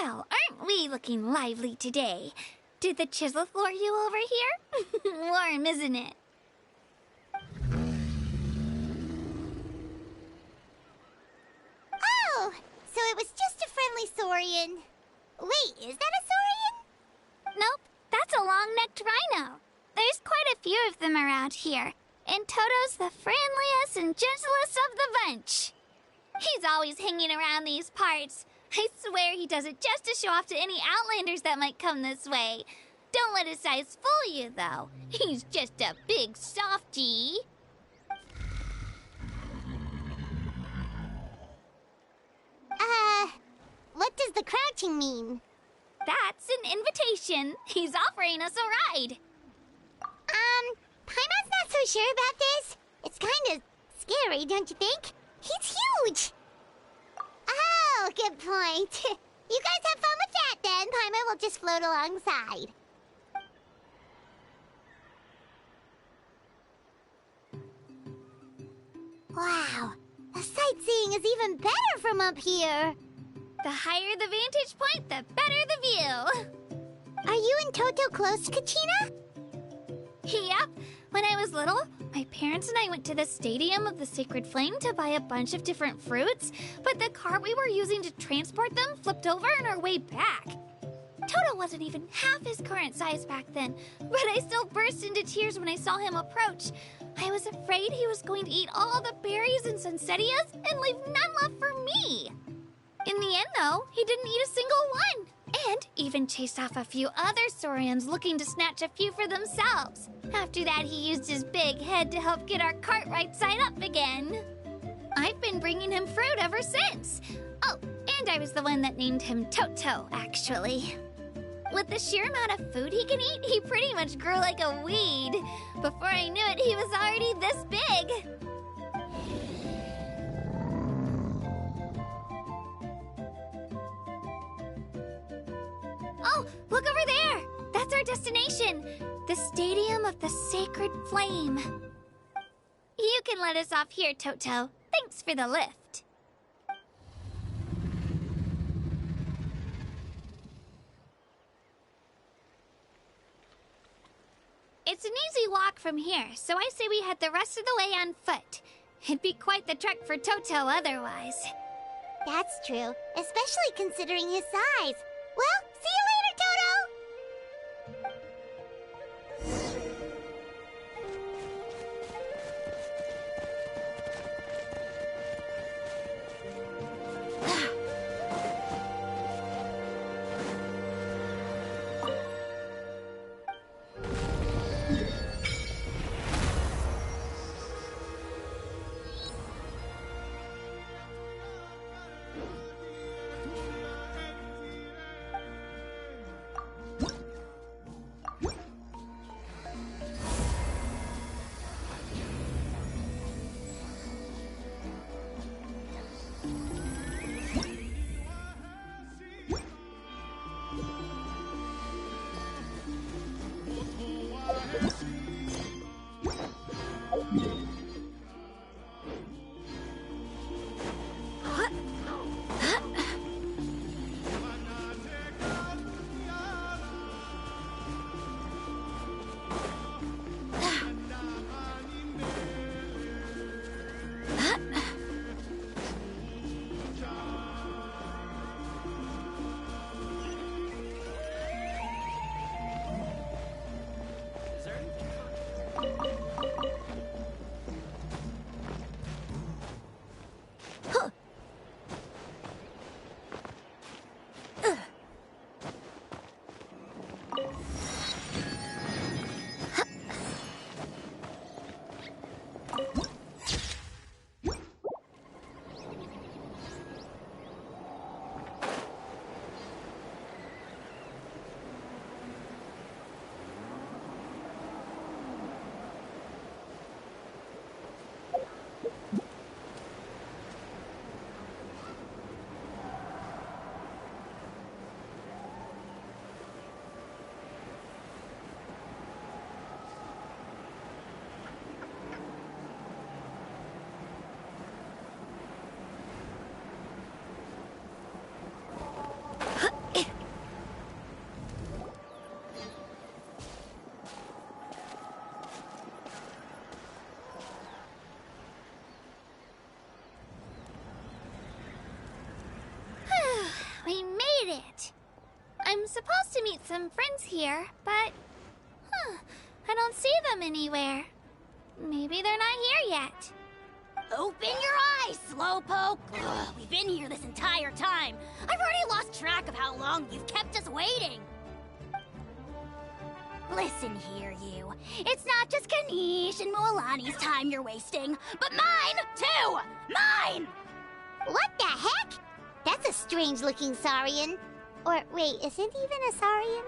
Well, aren't we looking lively today? Did the chisel floor you over here? Warm, isn't it? Oh, so it was just a friendly saurian. Wait, is that a saurian? Nope, that's a long-necked rhino. There's quite a few of them around here, and Toto's the friendliest and gentlest of the bunch. He's always hanging around these parts. I swear he does it just to show off to any outlanders that might come this way. Don't let his size fool you, though. He's just a big softie. What does the crouching mean? That's an invitation. He's offering us a ride. Paimon's not so sure about this. It's kind of scary, don't you think? He's huge! Oh, good point. You guys have fun with that, then. Paimon will just float alongside. Wow, the sightseeing is even better from up here. The higher the vantage point, the better the view. Are you and Toto close to Kachina? Yep. When I was little, my parents and I went to the Stadium of the Sacred Flame to buy a bunch of different fruits, but the cart we were using to transport them flipped over on our way back. Toto wasn't even half his current size back then, but I still burst into tears when I saw him approach. I was afraid he was going to eat all the berries and sunsettias and leave none left for me. In the end, though, he didn't eat a single one, and even chased off a few other saurians looking to snatch a few for themselves. After that, he used his big head to help get our cart right side up again. I've been bringing him fruit ever since. Oh, and I was the one that named him Toto, actually. With the sheer amount of food he can eat, he pretty much grew like a weed. Before I knew it, he was already this big. Oh, look over there! That's our destination! The Stadium of the Sacred Flame. You can let us off here, Toto. Thanks for the lift. It's an easy walk from here, so I say we head the rest of the way on foot. It'd be quite the trek for Toto otherwise. That's true, especially considering his size. Well, see you later, Toto! I'm supposed to meet some friends here, but... I don't see them anywhere. Maybe they're not here yet. Open your eyes, Slowpoke! Ugh, we've been here this entire time. I've already lost track of how long you've kept us waiting. Listen here, you. It's not just Kanish and Mualani's time you're wasting, but mine, too! Mine! What the heck? That's a strange-looking Saurian. Or, wait, is it even a Saurian?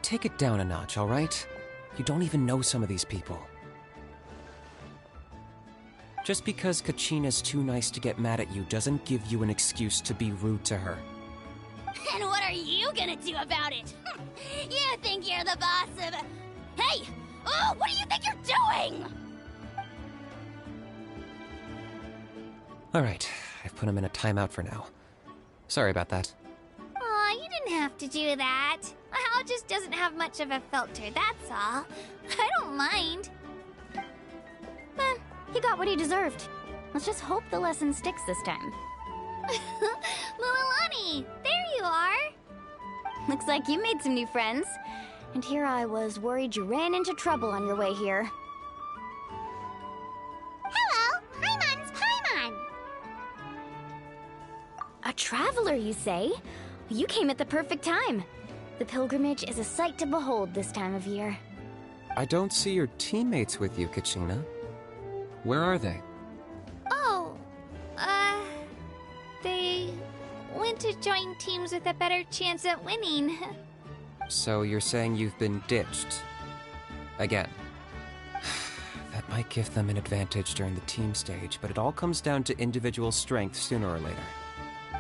Take it down a notch, all right? You don't even know some of these people. Just because Kachina's too nice to get mad at you doesn't give you an excuse to be rude to her. And what are you gonna do about it? You think you're the boss of... Hey! Oh, what do you think you're doing? All right, I've put him in a timeout for now. Sorry about that. Aw, you didn't have to do that. Hal just doesn't have much of a filter, that's all. I don't mind. He got what he deserved. Let's just hope the lesson sticks this time. Mualani, there you are. Looks like you made some new friends. And here I was worried you ran into trouble on your way here. Hello, Paimon's Paimon. A traveler, you say? You came at the perfect time. The pilgrimage is a sight to behold this time of year. I don't see your teammates with you, Kachina. Where are they? Oh, they went to join teams with a better chance at winning. So you're saying you've been ditched? Again. That might give them an advantage during the team stage, but it all comes down to individual strength sooner or later.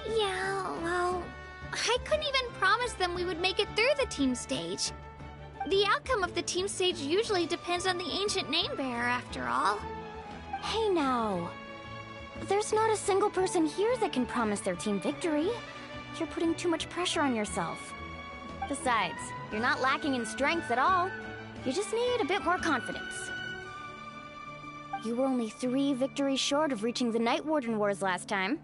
Yeah, well, I couldn't even promise them we would make it through the team stage. The outcome of the team stage usually depends on the ancient name bearer, after all. Hey now. There's not a single person here that can promise their team victory. You're putting too much pressure on yourself. Besides, you're not lacking in strength at all. You just need a bit more confidence. You were only 3 victories short of reaching the Night Warden Wars last time.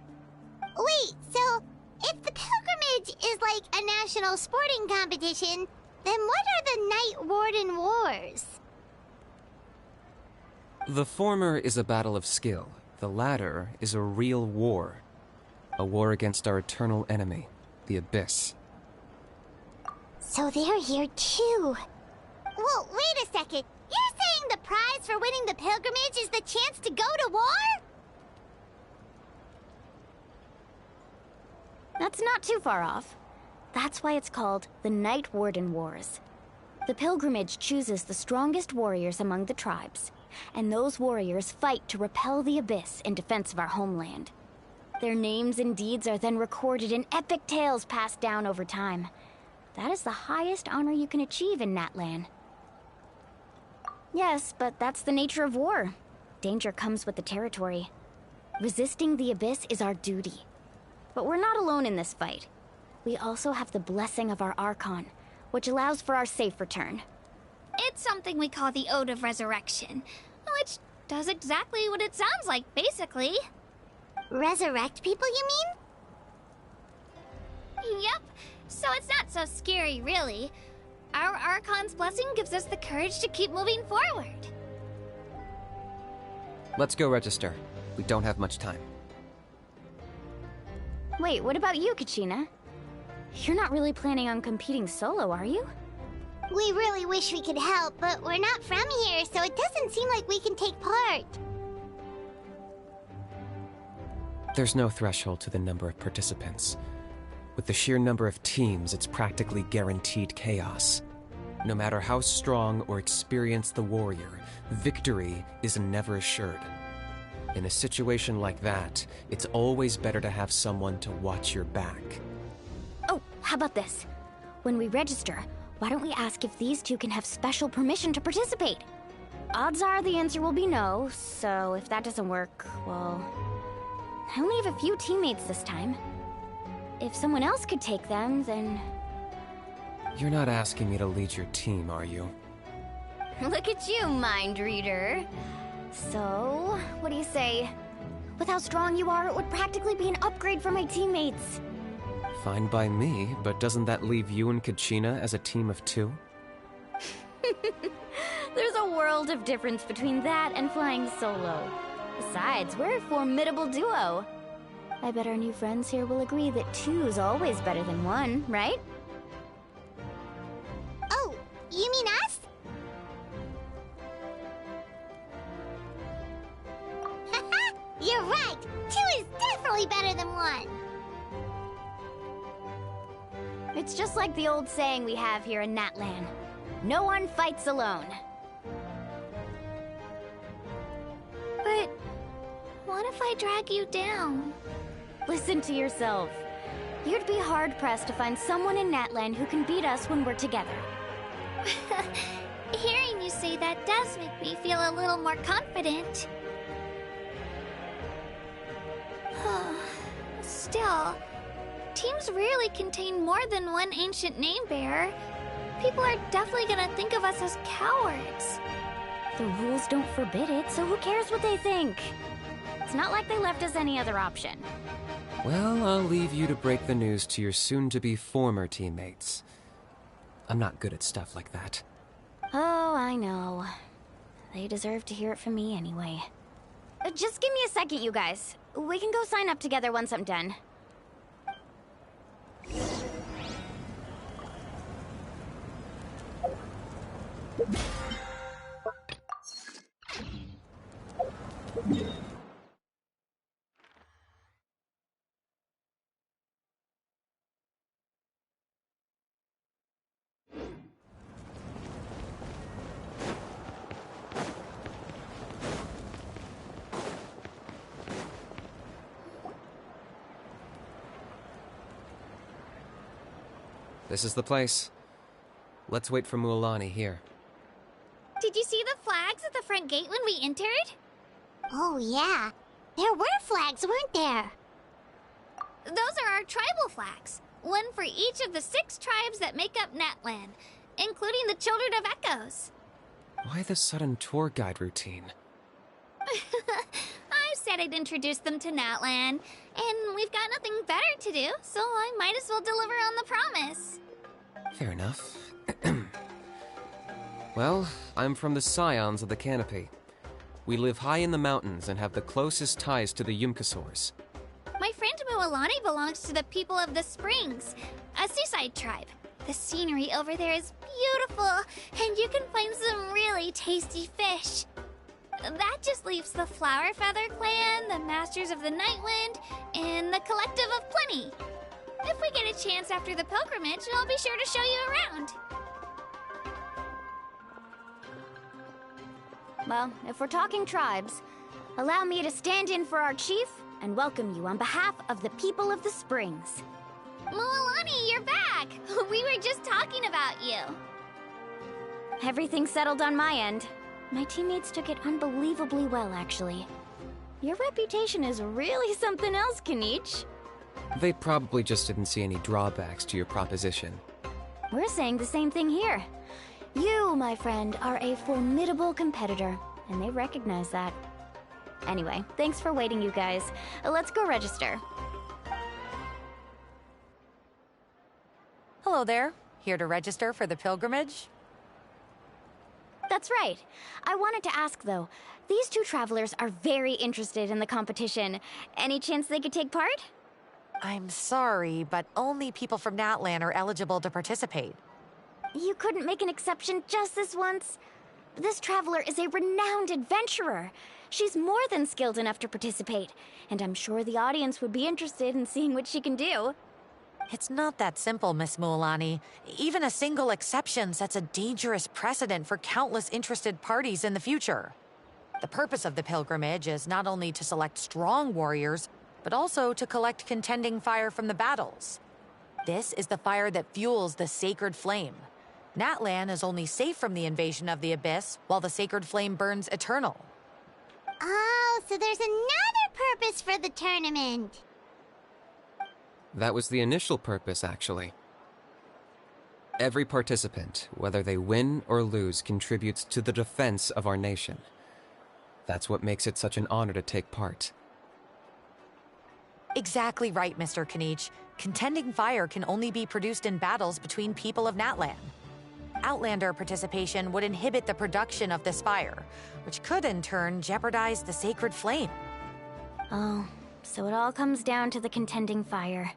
Wait, so if the pilgrimage is like a national sporting competition, then what are the Night Warden Wars? The former is a battle of skill. The latter is a real war. A war against our eternal enemy, the Abyss. So they're here too. Well, wait a second. You're saying the prize for winning the pilgrimage is the chance to go to war? That's not too far off. That's why it's called the Night Warden Wars. The pilgrimage chooses the strongest warriors among the tribes, and those warriors fight to repel the Abyss in defense of our homeland. Their names and deeds are then recorded in epic tales passed down over time. That is the highest honor you can achieve in Natlan. Yes, but that's the nature of war. Danger comes with the territory. Resisting the Abyss is our duty. But we're not alone in this fight. We also have the blessing of our Archon, which allows for our safe return. It's something we call the Ode of Resurrection, which does exactly what it sounds like, basically. Resurrect people, you mean? Yep, so it's not so scary, really. Our Archon's blessing gives us the courage to keep moving forward. Let's go register. We don't have much time. Wait, what about you, Kachina? You're not really planning on competing solo, are you? We really wish we could help, but we're not from here, so it doesn't seem like we can take part. There's no threshold to the number of participants. With the sheer number of teams, it's practically guaranteed chaos. No matter how strong or experienced the warrior, victory is never assured. In a situation like that, it's always better to have someone to watch your back. Oh, how about this? When we register, why don't we ask if these two can have special permission to participate? Odds are the answer will be no, so if that doesn't work, well... I only have a few teammates this time. If someone else could take them, then... You're not asking me to lead your team, are you? Look at you, mind reader. So, what do you say? With how strong you are, it would practically be an upgrade for my teammates. Fine by me, but doesn't that leave you and Kachina as a team of 2? There's a world of difference between that and flying solo. Besides, we're a formidable duo. I bet our new friends here will agree that 2's always better than 1, right? Oh, you mean us? Haha, you're right. 2 is definitely better than 1. It's just like the old saying we have here in Natlan. No one fights alone. But what if I drag you down? Listen to yourself. You'd be hard-pressed to find someone in Natlan who can beat us when we're together. Hearing you say that does make me feel a little more confident. Still, teams rarely contain more than one ancient name-bearer. People are definitely gonna think of us as cowards. The rules don't forbid it, so who cares what they think? It's not like they left us any other option. Well, I'll leave you to break the news to your soon-to-be former teammates. I'm not good at stuff like that. Oh, I know. They deserve to hear it from me anyway. Just give me a second, you guys. We can go sign up together once I'm done. This is the place. Let's wait for Mualani here. Did you see the flags at the front gate when we entered? Oh, yeah. There were flags, weren't there? Those are our tribal flags. One for each of the 6 tribes that make up Natlan, including the Children of Echoes. Why the sudden tour guide routine? I said I'd introduce them to Natlan, and we've got nothing better to do, so I might as well deliver on the promise. Fair enough. Well, I'm from the Scions of the Canopy. We live high in the mountains and have the closest ties to the Yumkasaurs. My friend Mualani belongs to the people of the Springs, a seaside tribe. The scenery over there is beautiful, and you can find some really tasty fish. That just leaves the Flower Feather Clan, the Masters of the Nightwind, and the Collective of Plenty. If we get a chance after the pilgrimage, I'll be sure to show you around. Well, if we're talking tribes, allow me to stand in for our chief and welcome you on behalf of the people of the Springs. Mualani, you're back! We were just talking about you. Everything's settled on my end. My teammates took it unbelievably well, actually. Your reputation is really something else, Kanich. They probably just didn't see any drawbacks to your proposition. We're saying the same thing here. You, my friend, are a formidable competitor, and they recognize that. Anyway, thanks for waiting, you guys. Let's go register. Hello there. Here to register for the pilgrimage? That's right. I wanted to ask, though. These 2 travelers are very interested in the competition. Any chance they could take part? I'm sorry, but only people from Natlan are eligible to participate. You couldn't make an exception just this once? This traveler is a renowned adventurer. She's more than skilled enough to participate, and I'm sure the audience would be interested in seeing what she can do. It's not that simple, Miss Mualani. Even a single exception sets a dangerous precedent for countless interested parties in the future. The purpose of the pilgrimage is not only to select strong warriors, but also to collect contending fire from the battles. This is the fire that fuels the sacred flame. Natlan is only safe from the invasion of the Abyss, while the sacred flame burns eternal. Oh, so there's another purpose for the tournament. That was the initial purpose, actually. Every participant, whether they win or lose, contributes to the defense of our nation. That's what makes it such an honor to take part. Exactly right, Mr. Kanich. Contending fire can only be produced in battles between people of Natlan. Outlander participation would inhibit the production of this fire, which could in turn jeopardize the sacred flame. Oh, so it all comes down to the contending fire.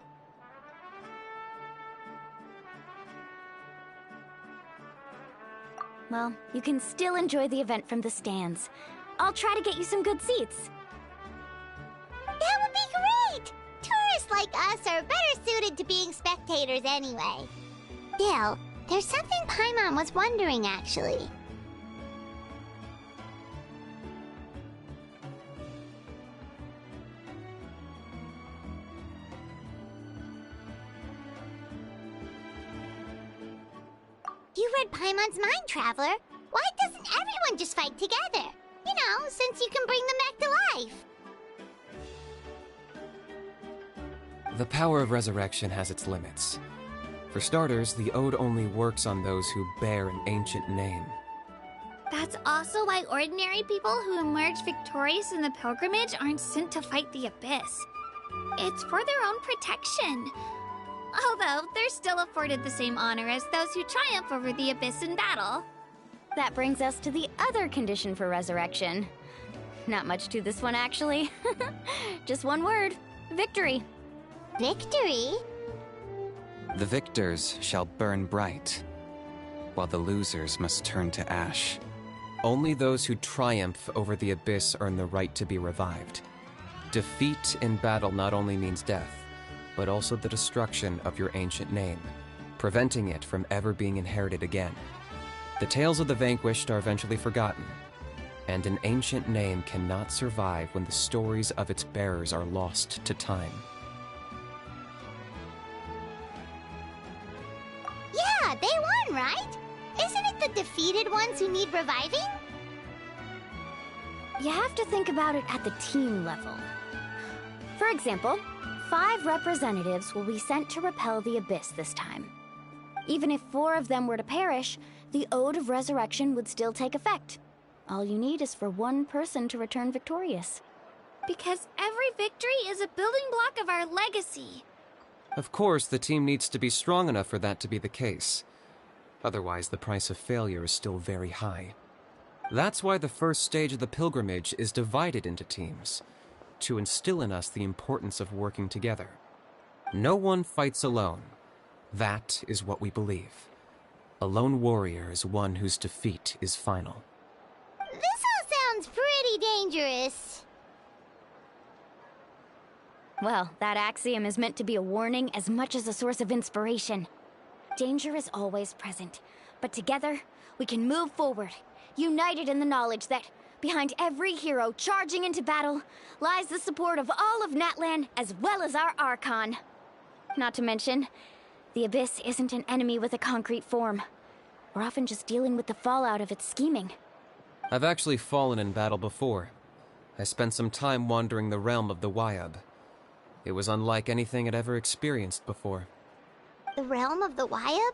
Well, you can still enjoy the event from the stands. I'll try to get you some good seats. That would be great! Tourists like us are better suited to being spectators anyway. Still, there's something Paimon was wondering, actually. You read Paimon's mind, Traveler. Why doesn't everyone just fight together? You know, since you can bring them back to life. The power of resurrection has its limits. For starters, the ode only works on those who bear an ancient name. That's also why ordinary people who emerge victorious in the pilgrimage aren't sent to fight the abyss. It's for their own protection. Although, they're still afforded the same honor as those who triumph over the abyss in battle. That brings us to the other condition for resurrection. Not much to this one, actually. Just one word: victory. Victory? The victors shall burn bright, while the losers must turn to ash. Only those who triumph over the abyss earn the right to be revived. Defeat in battle not only means death, but also the destruction of your ancient name, preventing it from ever being inherited again. The tales of the vanquished are eventually forgotten, and an ancient name cannot survive when the stories of its bearers are lost to time. Yeah, they won, right? Isn't it the defeated ones who need reviving? You have to think about it at the team level. For example, 5 representatives will be sent to repel the abyss this time. Even if 4 of them were to perish, the Ode of Resurrection would still take effect. All you need is for 1 person to return victorious. Because every victory is a building block of our legacy. Of course, the team needs to be strong enough for that to be the case. Otherwise, the price of failure is still very high. That's why the first stage of the pilgrimage is divided into teams, to instill in us the importance of working together. No one fights alone. That is what we believe. A lone warrior is one whose defeat is final. This all sounds pretty dangerous. Well, that axiom is meant to be a warning as much as a source of inspiration. Danger is always present, but together, we can move forward, united in the knowledge that behind every hero charging into battle lies the support of all of Natlan as well as our Archon. Not to mention, the Abyss isn't an enemy with a concrete form. We're often just dealing with the fallout of its scheming. I've actually fallen in battle before. I spent some time wandering the realm of the Wyab. It was unlike anything I'd ever experienced before. The realm of the Wyab?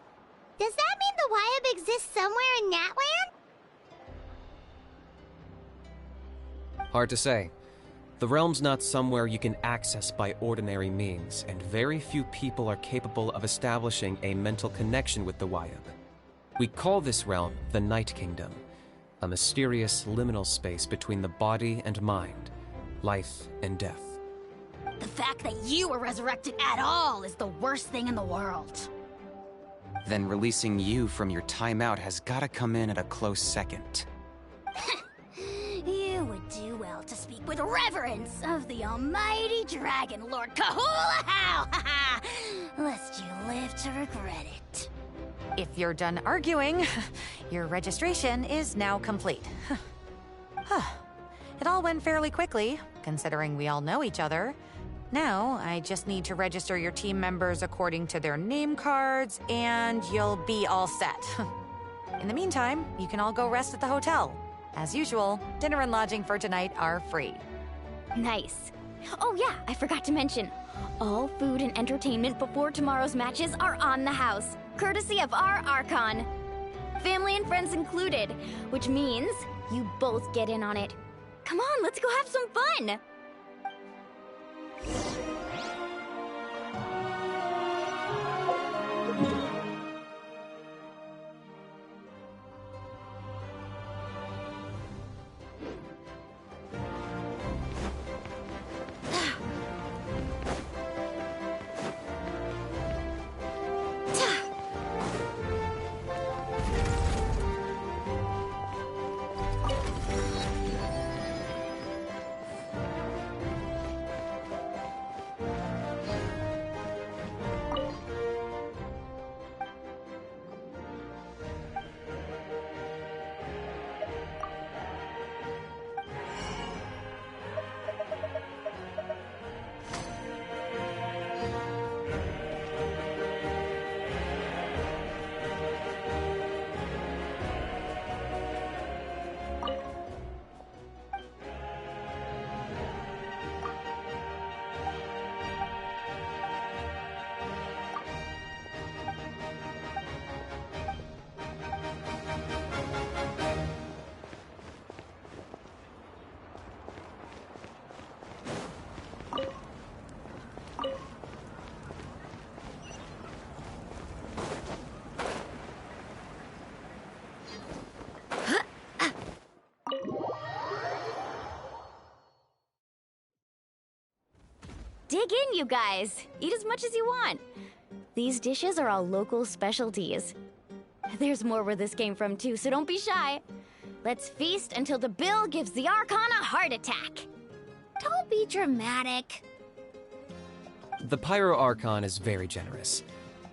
Does that mean the Wyab exists somewhere in Natlan? Hard to say. The realm's not somewhere you can access by ordinary means, and very few people are capable of establishing a mental connection with the Wyab. We call this realm the Night Kingdom, a mysterious liminal space between the body and mind, life and death. The fact that you were resurrected at all is the worst thing in the world. Then releasing you from your timeout has gotta come in at a close second. You would do well to speak with reverence of the almighty Dragon Lord Kahula-How! Lest you live to regret it. If you're done arguing, your registration is now complete. It all went fairly quickly, considering we all know each other. Now, I just need to register your team members according to their name cards, and you'll be all set. In the meantime, you can all go rest at the hotel. As usual, dinner and lodging for tonight are free. Nice. Oh yeah, I forgot to mention, all food and entertainment before tomorrow's matches are on the house, courtesy of our Archon. Family and friends included, which means you both get in on it. Come on, let's go have some fun! Dig in, you guys. Eat as much as you want. These dishes are all local specialties. There's more where this came from, too, so don't be shy. Let's feast until the bill gives the Archon a heart attack. Don't be dramatic. The Pyro Archon is very generous,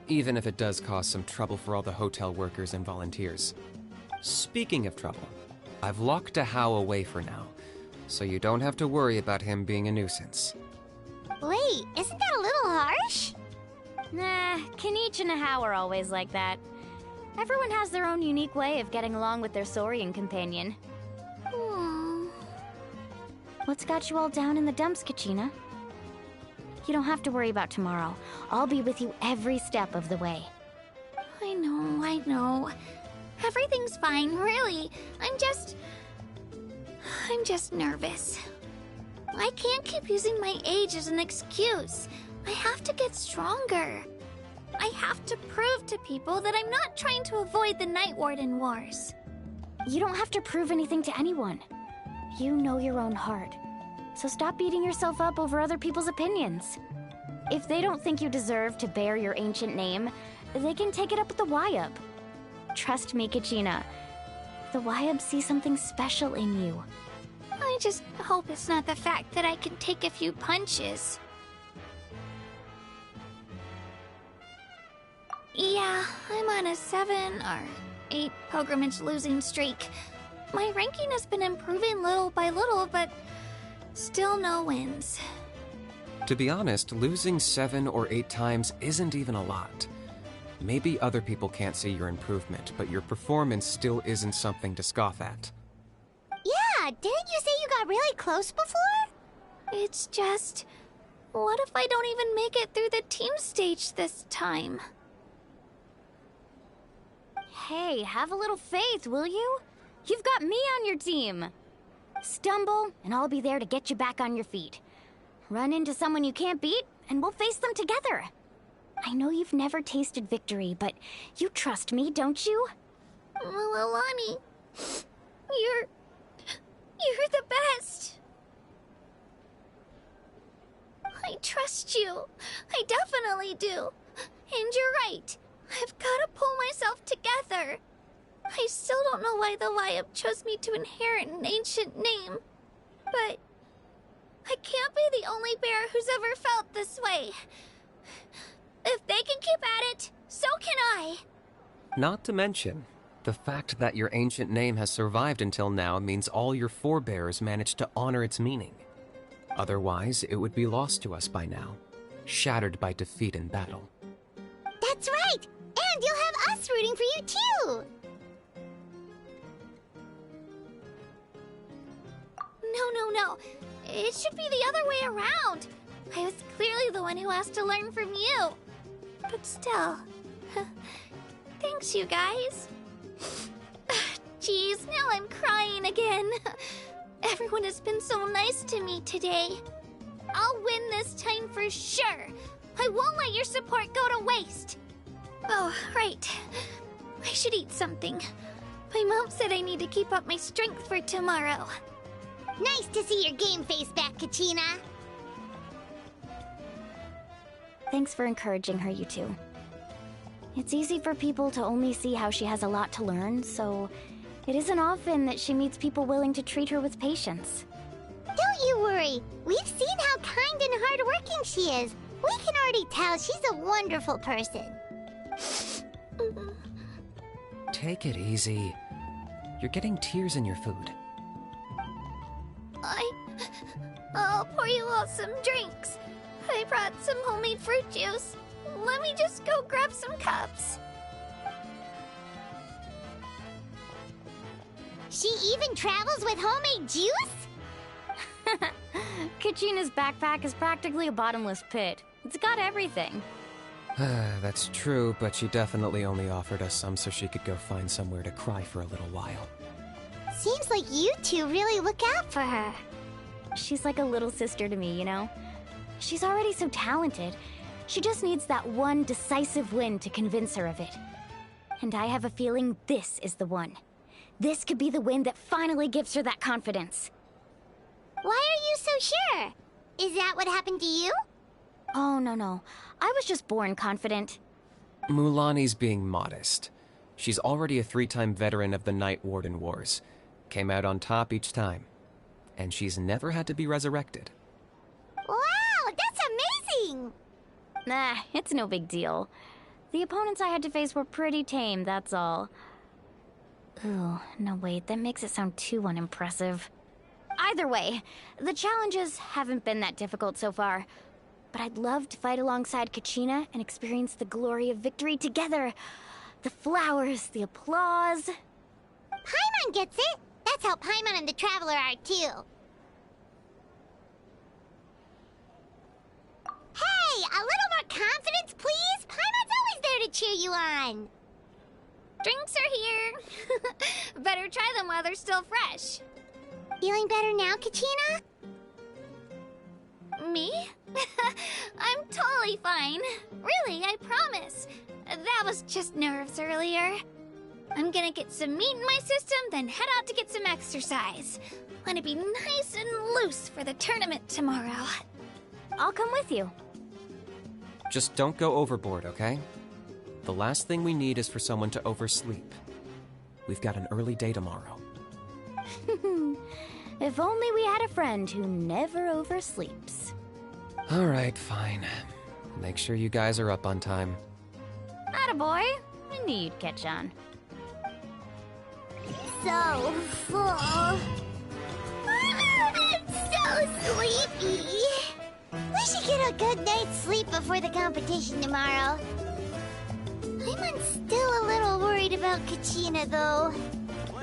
even if it does cause some trouble for all the hotel workers and volunteers. Speaking of trouble, I've locked Ahau away for now, so you don't have to worry about him being a nuisance. Wait, isn't that a little harsh? Nah, Kanich and Ahau are always like that. Everyone has their own unique way of getting along with their Saurian companion. What's got you all down in the dumps, Kachina? You don't have to worry about tomorrow. I'll be with you every step of the way. I know. Everything's fine, really. I'm just nervous. I can't keep using my age as an excuse. I have to get stronger. I have to prove to people that I'm not trying to avoid the Night Warden Wars. You don't have to prove anything to anyone. You know your own heart. So stop beating yourself up over other people's opinions. If they don't think you deserve to bear your ancient name, they can take it up with the Wyub. Trust me, Kachina. The Wyub see something special in you. I just hope it's not the fact that I can take a few punches. Yeah, I'm on a 7 or 8 pilgrimage losing streak. My ranking has been improving little by little, but still no wins. To be honest, losing 7 or 8 times isn't even a lot. Maybe other people can't see your improvement, but your performance still isn't something to scoff at. Yeah, didn't you say you got really close before? It's just... what if I don't even make it through the team stage this time? Hey, have a little faith, will you? You've got me on your team. Stumble, and I'll be there to get you back on your feet. Run into someone you can't beat, and we'll face them together. I know you've never tasted victory, but you trust me, don't you? Alani, you're the best. I trust you. I definitely do. And you're right. I've got to pull myself together. I still don't know why the Wyub chose me to inherit an ancient name. But I can't be the only bear who's ever felt this way. If they can keep at it, so can I. Not to mention, the fact that your ancient name has survived until now means all your forebears managed to honor its meaning. Otherwise, it would be lost to us by now, shattered by defeat in battle. That's right! And you'll have us rooting for you too! No. It should be the other way around. I was clearly the one who asked to learn from you. But still, thanks, you guys. Jeez, now I'm crying again. Everyone has been so nice to me today. I'll win this time for sure. I won't let your support go to waste. Oh, right. I should eat something. My mom said I need to keep up my strength for tomorrow. Nice to see your game face back, Kachina. Thanks for encouraging her, you two. It's easy for people to only see how she has a lot to learn, so it isn't often that she meets people willing to treat her with patience. Don't you worry. We've seen how kind and hardworking she is. We can already tell she's a wonderful person. Take it easy. You're getting tears in your food. I'll pour you all some drinks. I brought some homemade fruit juice. Let me just go grab some cups. She even travels with homemade juice? Kachina's backpack is practically a bottomless pit. It's got everything. That's true, but she definitely only offered us some so she could go find somewhere to cry for a little while. Seems like you two really look out for her. She's like a little sister to me, you know? She's already so talented. She just needs that one decisive win to convince her of it. And I have a feeling this is the one. This could be the win that finally gives her that confidence. Why are you so sure? Is that what happened to you? Oh, no. I was just born confident. Mulaney's being modest. She's already a 3-time veteran of the Night Warden Wars. Came out on top each time. And she's never had to be resurrected. Wow, that's amazing! Nah, it's no big deal. The opponents I had to face were pretty tame, that's all. Ooh, no wait, that makes it sound too unimpressive. Either way, the challenges haven't been that difficult so far. But I'd love to fight alongside Kachina and experience the glory of victory together. The flowers, the applause. Paimon gets it! That's how Paimon and the Traveler are, too. Hey, a little more confidence, please? Paimon's always there to cheer you on. Drinks are here. Better try them while they're still fresh. Feeling better now, Kachina? Me? I'm totally fine. Really, I promise. That was just nerves earlier. I'm gonna get some meat in my system, then head out to get some exercise. Want to be nice and loose for the tournament tomorrow. I'll come with you. Just don't go overboard, okay? The last thing we need is for someone to oversleep. We've got an early day tomorrow. If only we had a friend who never oversleeps. Alright, fine. Make sure you guys are up on time. Attaboy. I knew you'd catch on. So full. I'm so sleepy. We should get a good night's sleep before the competition tomorrow. I'm still a little worried about Kachina, though.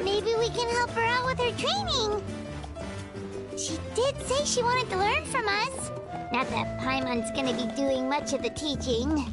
Maybe we can help her out with her training. She did say she wanted to learn from us. Not that Paimon's gonna be doing much of the teaching.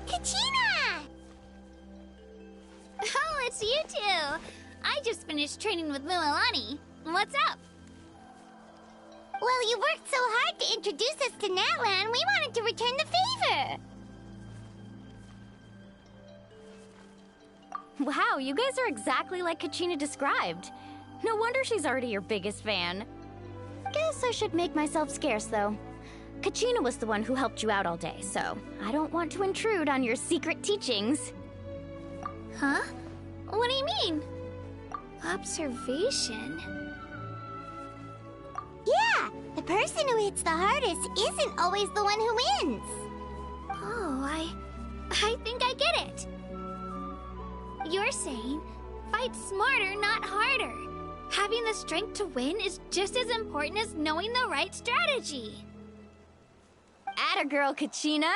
Kachina! Oh, it's you two. I just finished training with Mulalani. What's up? Well, you worked so hard to introduce us to Natlan, we wanted to return the favor. Wow, you guys are exactly like Kachina described. No wonder she's already your biggest fan. Guess I should make myself scarce, though. Kachina was the one who helped you out all day, so I don't want to intrude on your secret teachings. Huh? What do you mean? Observation? Yeah, the person who hits the hardest isn't always the one who wins. Oh, I think I get it. You're saying fight smarter, not harder. Having the strength to win is just as important as knowing the right strategy. Atta girl, Kachina!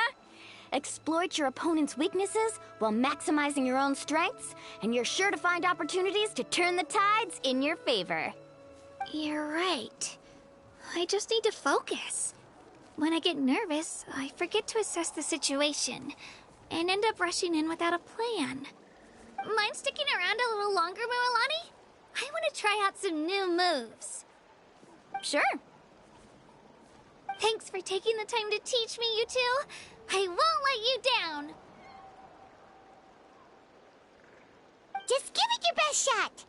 Exploit your opponent's weaknesses while maximizing your own strengths, and you're sure to find opportunities to turn the tides in your favor. You're right. I just need to focus. When I get nervous, I forget to assess the situation, and end up rushing in without a plan. Mind sticking around a little longer, Mualani? I want to try out some new moves. Sure. Thanks for taking the time to teach me, you two. I won't let you down. Just give it your best shot.